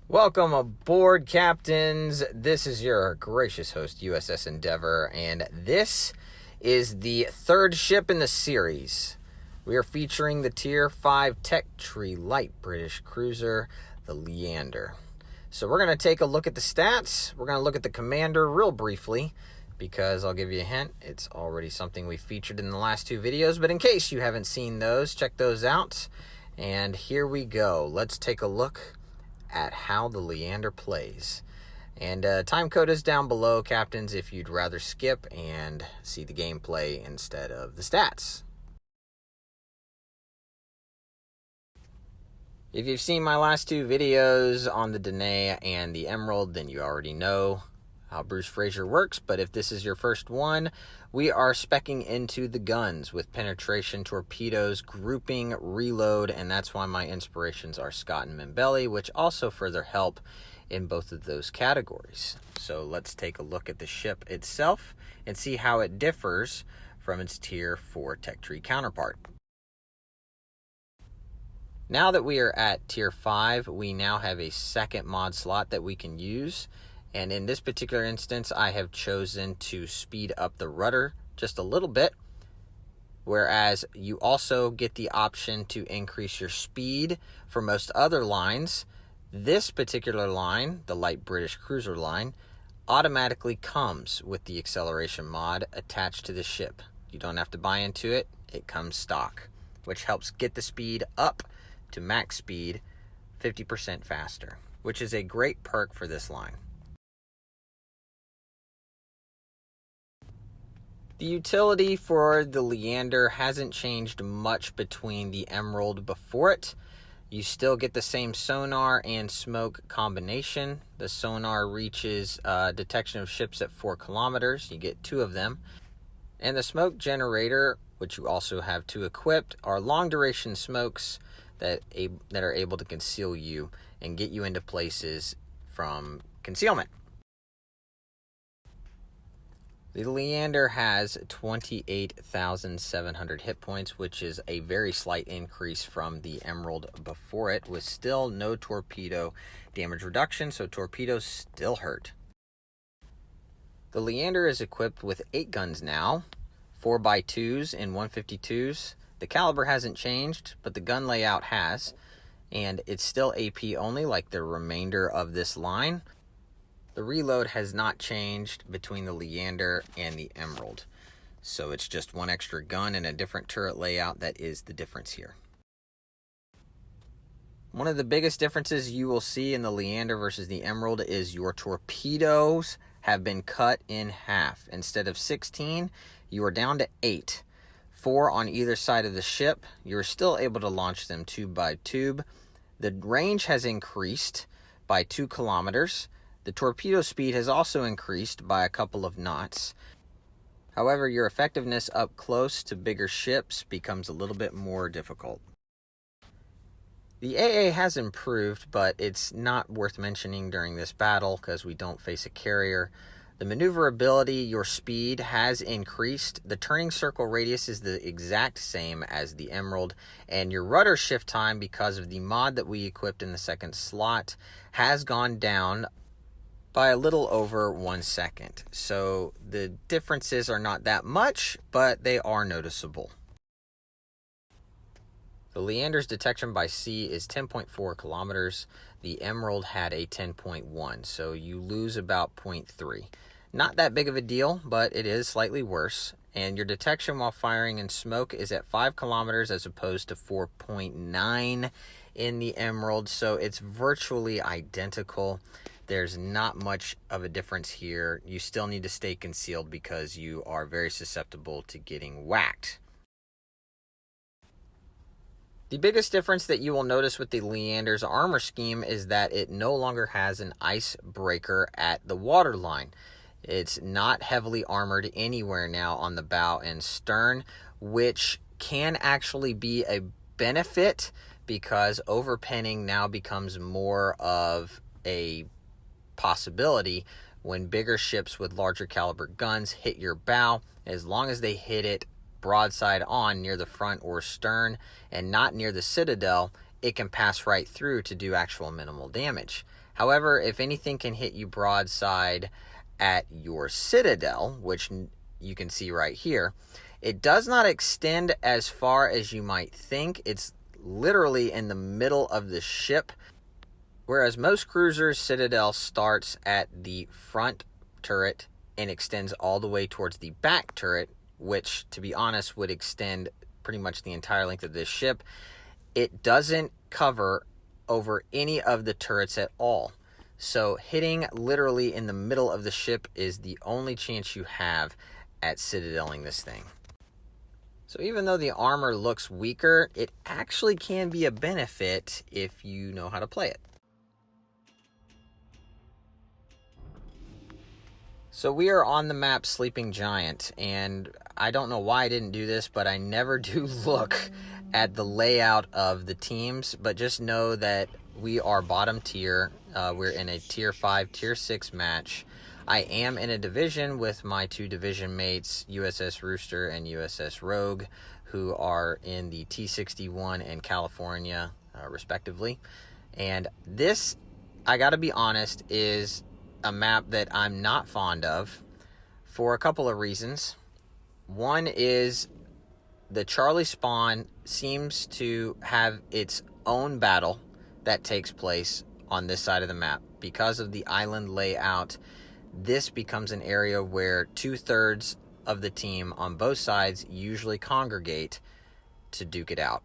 Welcome aboard, captains. This is your gracious host, USS Endeavor, and this is the third ship in the series. We are featuring the Tier 5 Tech Tree Light British Cruiser, the Leander. So we're going to take a look at the stats. We're going to look at the commander real briefly, because I'll give you a hint, it's already something we featured in the last two videos, but in case you haven't seen those, check those out. And here we go. Let's take a look at how the Leander plays. And time code is down below, captains, if you'd rather skip and see the gameplay instead of the stats. If you've seen my last two videos on the Danae and the Emerald, then you already know how Bruce Fraser works. But if this is your first one, we are speccing into the guns with penetration, torpedoes, grouping, reload, and that's why my inspirations are Scott and Membelli, which also further help in both of those categories. So let's take a look at the ship itself and see how it differs from its Tier 4 Tech Tree counterpart. Now that we are at Tier 5, we now have a second mod slot that we can use. And in this particular instance, I have chosen to speed up the rudder just a little bit. Whereas you also get the option to increase your speed for most other lines. This particular line, the Light British Cruiser line, automatically comes with the acceleration mod attached to the ship. You don't have to buy into it. It comes stock, which helps get the speed up to max speed 50% faster, which is a great perk for this line. The utility for the Leander hasn't changed much between the Emerald before it. You still get the same sonar and smoke combination. The sonar reaches detection of ships at 4 kilometers. You get 2 of them. And the smoke generator, which you also have 2 equipped, are long duration smokes that are able to conceal you and get you into places from concealment. The Leander has 28,700 hit points, which is a very slight increase from the Emerald before it, with still no torpedo damage reduction, so torpedoes still hurt. The Leander is equipped with 8 guns now, 4x2s and 152s. The caliber hasn't changed, but the gun layout has, and it's still AP only like the remainder of this line. The reload has not changed between the Leander and the Emerald, so it's just 1 extra gun and a different turret layout that is the difference here. One of the biggest differences you will see in the Leander versus the Emerald is your torpedoes have been cut in half. Instead of 16, you are down to 8. 4 on either side of the ship. You're still able to launch them tube by tube. The range has increased by 2 kilometers. The torpedo speed has also increased by a couple of knots. However, your effectiveness up close to bigger ships becomes a little bit more difficult. The AA has improved, but it's not worth mentioning during this battle because we don't face a carrier. The maneuverability, your speed, has increased. The turning circle radius is the exact same as the Emerald. And your rudder shift time, because of the mod that we equipped in the second slot, has gone down by a little over 1 second. So the differences are not that much, but they are noticeable. The Leander's detection by sea is 10.4 kilometers. The Emerald had a 10.1, so you lose about 0.3. Not that big of a deal, but it is slightly worse. And your detection while firing in smoke is at 5 kilometers as opposed to 4.9 in the Emerald, so it's virtually identical. There's not much of a difference here. You still need to stay concealed because you are very susceptible to getting whacked. The biggest difference that you will notice with the Leander's armor scheme is that it no longer has an icebreaker at the waterline. It's not heavily armored anywhere now on the bow and stern, which can actually be a benefit because overpenning now becomes more of a possibility when bigger ships with larger caliber guns hit your bow. As long as they hit it broadside on near the front or stern and not near the citadel, it can pass right through to do actual minimal damage. However, if anything can hit you broadside at your citadel, which you can see right here, it does not extend as far as you might think. It's literally in the middle of the ship, whereas most cruisers' citadel starts at the front turret and extends all the way towards the back turret, which, to be honest, would extend pretty much the entire length of this ship. It doesn't cover over any of the turrets at all. So hitting literally in the middle of the ship is the only chance you have at citadeling this thing. So even though the armor looks weaker, it actually can be a benefit if you know how to play it. So we are on the map Sleeping Giant, and I don't know why I didn't do this, but I never do look at the layout of the teams, but just know that we are bottom tier. We're in a tier 5, tier 6 match. I am in a division with my 2 division mates, USS Rooster and USS Rogue, who are in the T-61 and California, respectively. And this, I gotta be honest, is a map that I'm not fond of for a couple of reasons. One is the Charlie spawn seems to have its own battle that takes place on this side of the map. Because of the island layout, this becomes an area where 2/3 of the team on both sides usually congregate to duke it out.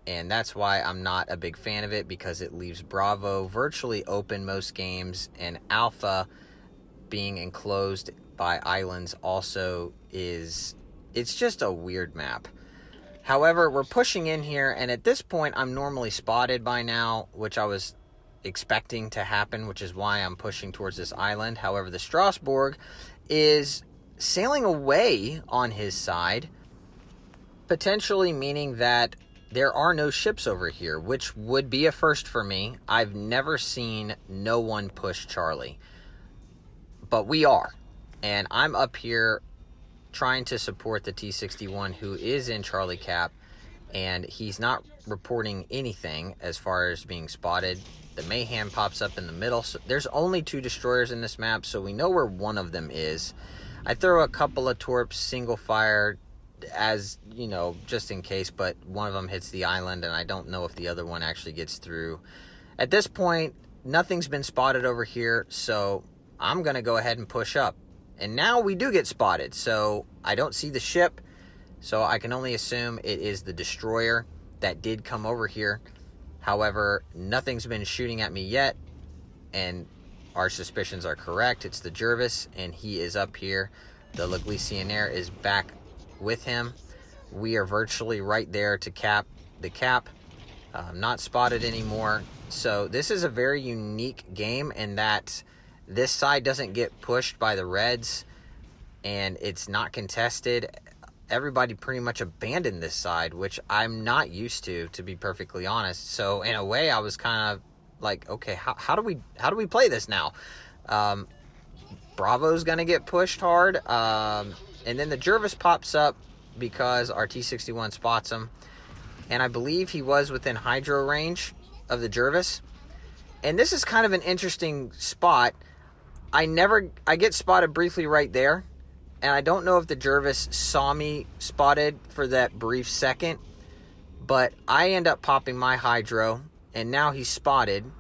And that's why I'm not a big fan of it, because it leaves Bravo virtually open most games, and Alpha being enclosed by islands also it's just a weird map. However, we're pushing in here, and at this point I'm normally spotted by now, which I was expecting to happen, which is why I'm pushing towards this island. However, the Strasbourg is sailing away on his side, potentially meaning that there are no ships over here, which would be a first for me. I've never seen no one push Charlie, but we are. And I'm up here trying to support the T-61, who is in Charlie Cap, and he's not reporting anything as far as being spotted. The Mayhem pops up in the middle. So there's only 2 destroyers in this map, so we know where one of them is. I throw a couple of torps single fire, as you know, just in case, but one of them hits the island, and I don't know if the other one actually gets through. At this point, nothing's been spotted over here, so I'm going to go ahead and push up. And now we do get spotted, so I don't see the ship, so I can only assume it is the destroyer that did come over here. However, nothing's been shooting at me yet, and our suspicions are correct. It's the Jervis, and he is up here. The Leglissionaire is back with him. We are virtually right there to cap the cap. Not spotted anymore. So this is a very unique game in that this side doesn't get pushed by the Reds, and it's not contested. Everybody pretty much abandoned this side, which I'm not used to be perfectly honest. So in a way, I was kind of like, okay, how do we play this now? Bravo's gonna get pushed hard, and then the Jervis pops up because our T-61 spots him, and I believe he was within hydro range of the Jervis. And this is kind of an interesting spot. I get spotted briefly right there, and I don't know if the Jervis saw me spotted for that brief second, but I end up popping my hydro, and now he's spotted.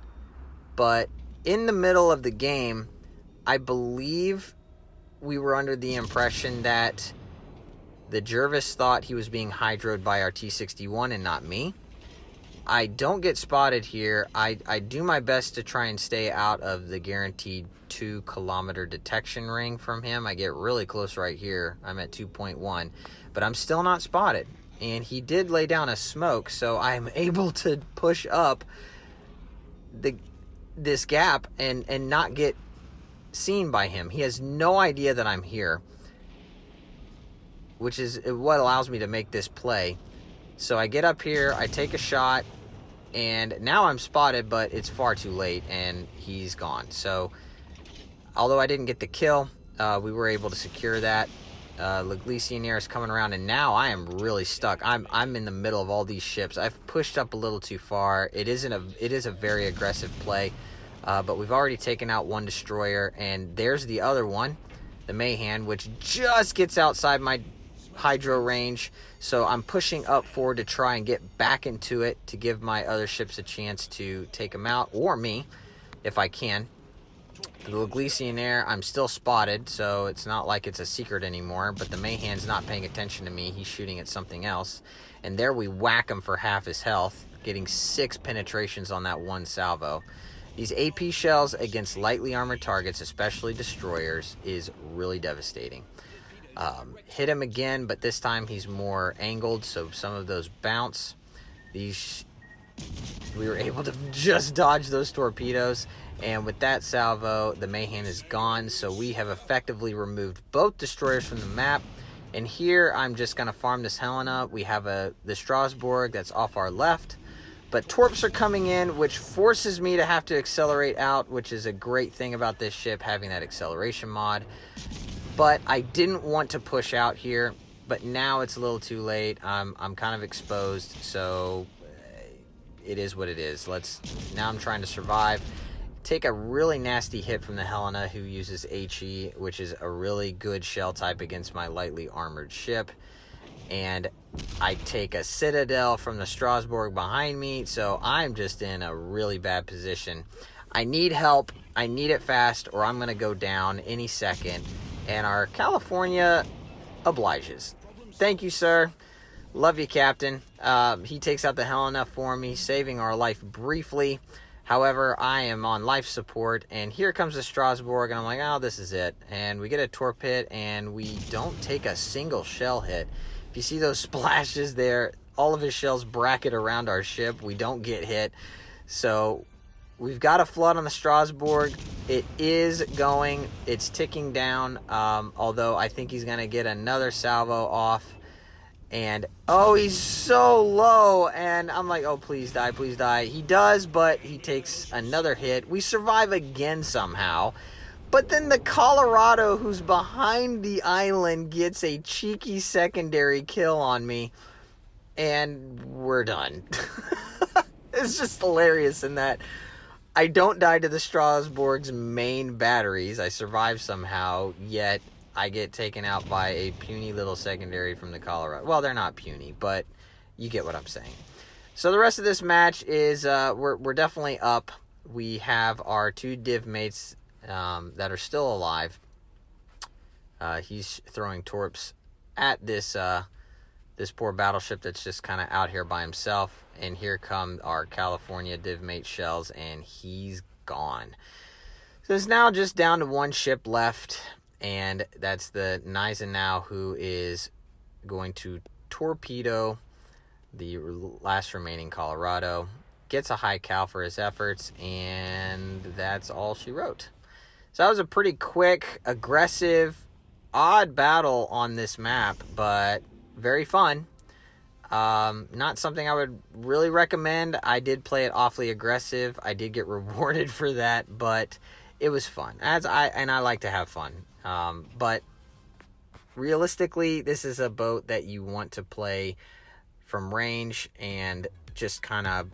But in the middle of the game, I believe we were under the impression that the Jervis thought he was being hydroed by our T-61 and not me. I don't get spotted here. I do my best to try and stay out of the guaranteed 2-kilometer detection ring from him. I get really close right here. I'm at 2.1, but I'm still not spotted. And he did lay down a smoke, so I'm able to push up this gap and not get seen by him. He has no idea that I'm here, which is what allows me to make this play. So I get up here, I take a shot, and now I'm spotted, but it's far too late, and he's gone. So although I didn't get the kill, we were able to secure that. Leglissionaire is coming around, and now I am really stuck. I'm in the middle of all these ships. I've pushed up a little too far. It is a very aggressive play. But we've already taken out one destroyer, and there's the other one, the Mayhan, which just gets outside my hydro range. So I'm pushing up forward to try and get back into it to give my other ships a chance to take them out, or me, if I can. The Legionnaire, I'm still spotted, so it's not like it's a secret anymore, but the Mayhan's not paying attention to me. He's shooting at something else. And there we whack him for half his health, getting 6 penetrations on that one salvo. These AP shells against lightly armored targets, especially destroyers, is really devastating. Hit him again, but this time he's more angled, so some of those bounce. We were able to just dodge those torpedoes, and with that salvo, the Mayhan is gone, so we have effectively removed both destroyers from the map. And here, I'm just going to farm this Helena. We have the Strasbourg that's off our left, but torps are coming in, which forces me to have to accelerate out, which is a great thing about this ship, having that acceleration mod. But I didn't want to push out here, but now it's a little too late. I'm kind of exposed, so it is what it is. Now I'm trying to survive. Take a really nasty hit from the Helena, who uses HE, which is a really good shell type against my lightly armored ship. And I take a Citadel from the Strasbourg behind me, so I'm just in a really bad position. I need help. I need it fast, or I'm going to go down any second. And our California obliges. Thank you, sir. Love you, Captain. He takes out the Helena for me, saving our life briefly. However, I am on life support, and here comes the Strasbourg, and I'm like, oh, this is it. And we get a torp hit, and we don't take a single shell hit. If you see those splashes there, all of his shells bracket around our ship. We don't get hit. So we've got a flood on the Strasbourg. It is going. It's ticking down, although I think he's going to get another salvo off. And, oh, he's so low. And I'm like, oh, please die, please die. He does, but he takes another hit. We survive again somehow. But then the Colorado, who's behind the island, gets a cheeky secondary kill on me. And we're done. It's just hilarious in that I don't die to the Strasbourg's main batteries. I survive somehow, yet I get taken out by a puny little secondary from the Colorado. Well, they're not puny, but you get what I'm saying. So the rest of this match is we're definitely up. We have our 2 div mates that are still alive. He's throwing torps at this poor battleship that's just kind of out here by himself. And here come our California div mate shells, and he's gone. So it's now just down to 1 ship left. And that's the Gneisenau, who is going to torpedo the last remaining Colorado. Gets a high cal for his efforts, and that's all she wrote. So that was a pretty quick, aggressive, odd battle on this map, but very fun. Not something I would really recommend. I did play it awfully aggressive. I did get rewarded for that, but it was fun. I like to have fun. But realistically, this is a boat that you want to play from range and just kind of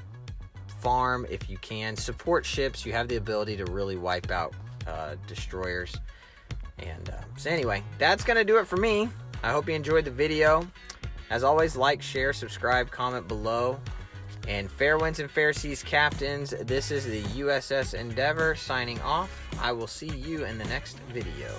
farm if you can. Support ships. You have the ability to really wipe out destroyers. And so anyway, that's going to do it for me. I hope you enjoyed the video. As always, like, share, subscribe, comment below. And fair winds and fair seas, captains. This is the USS Endeavor signing off. I will see you in the next video.